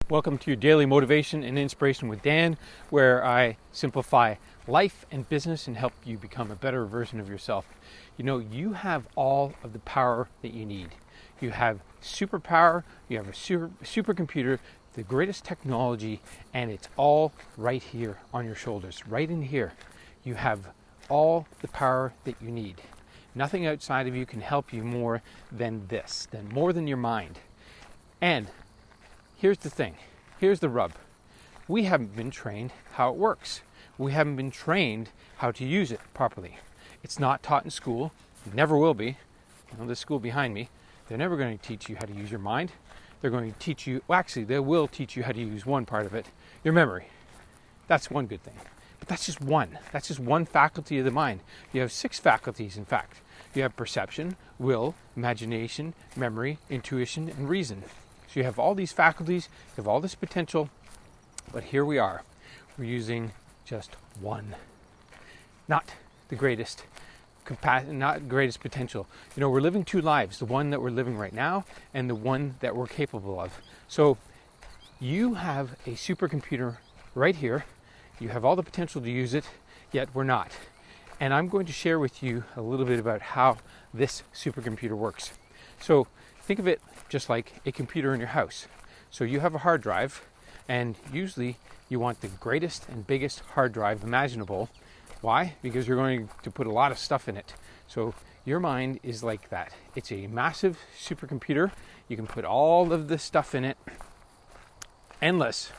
Welcome to your daily motivation and inspiration with Dan, where I simplify life and business and help you become a better version of yourself. You know, you have all of the power that you need. You have superpower, you have a supercomputer, the greatest technology, and it's all right here on your shoulders, right in here. You have all the power that you need. Nothing outside of you can help you more than this, more than your mind. And here's the thing, here's the rub. We haven't been trained how it works. We haven't been trained how to use it properly. It's not taught in school, it never will be. You know, this school behind me, they're never going to teach you how to use your mind. They're going to teach you, well actually they will teach you how to use one part of it, your memory. That's one good thing. But that's just one faculty of the mind. You have 6 faculties in fact. You have perception, will, imagination, memory, intuition, and reason. So you have all these faculties, you have all this potential, but here we are. We're using just one. Not the greatest potential. You know, we're living 2 lives, the one that we're living right now and the one that we're capable of. So you have a supercomputer right here. You have all the potential to use it, yet we're not. And I'm going to share with you a little bit about how this supercomputer works. So think of it just like a computer in your house. So you have a hard drive, and usually you want the greatest and biggest hard drive imaginable. Why? Because you're going to put a lot of stuff in it. So your mind is like that. It's a massive supercomputer. You can put all of this stuff in it. Endless.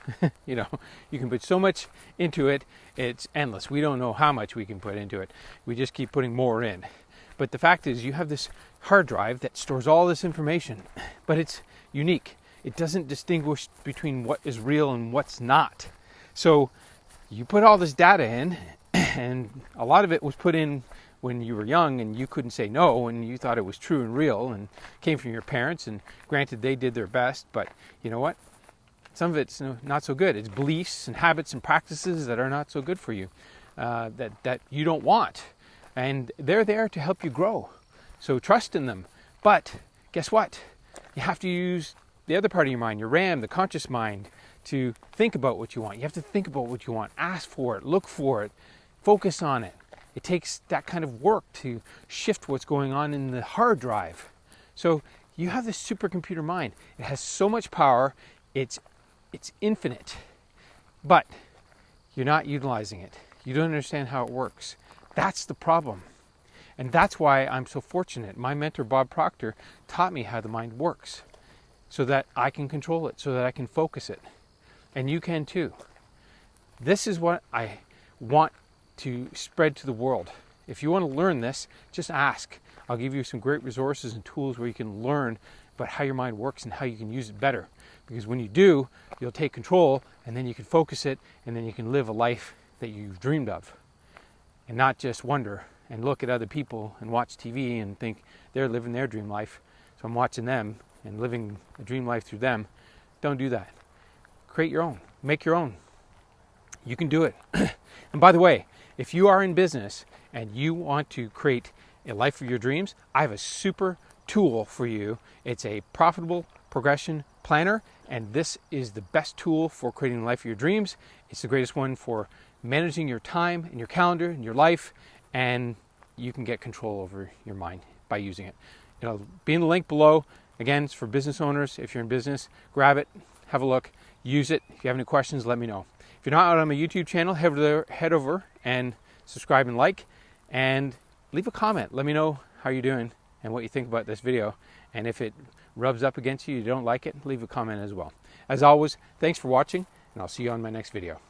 You know, you can put so much into it, it's endless. We don't know how much we can put into it. We just keep putting more in. But the fact is, you have this hard drive that stores all this information, but it's unique. It doesn't distinguish between what is real and what's not. So you put all this data in, and a lot of it was put in when you were young and you couldn't say no, and you thought it was true and real and came from your parents, and granted they did their best, but you know what? Some of it's not so good. It's beliefs and habits and practices that are not so good for you, that you don't want. And they're there to help you grow. So trust in them. But guess what? You have to use the other part of your mind, your RAM, the conscious mind, to think about what you want. You have to think about what you want. Ask for it. Look for it. Focus on it. It takes that kind of work to shift what's going on in the hard drive. So you have this supercomputer mind. It has so much power. It's infinite. But you're not utilizing it. You don't understand how it works. That's the problem. And that's why I'm so fortunate. My mentor, Bob Proctor, taught me how the mind works so that I can control it, so that I can focus it. And you can too. This is what I want to spread to the world. If you want to learn this, just ask. I'll give you some great resources and tools where you can learn about how your mind works and how you can use it better. Because when you do, you'll take control, and then you can focus it, and then you can live a life that you've dreamed of. And not just wonder and look at other people and watch TV and think they're living their dream life, so I'm watching them and living a dream life through them. Don't do that. Create your own. Make your own. You can do it. And by the way, if you are in business and you want to create a life of your dreams, I have a super tool for you. It's a profitable progression planner, and this is the best tool for creating the life of your dreams. It's the greatest one for managing your time and your calendar and your life, and you can get control over your mind by using it. It'll be in the link below. Again, it's for business owners. If you're in business, grab it, have a look, use it. If you have any questions, let me know. If you're not on my YouTube channel, head over and subscribe and like, and leave a comment. Let me know how you're doing and what you think about this video. And if it rubs up against you, you don't like it, leave a comment as well. As always, thanks for watching, and I'll see you on my next video.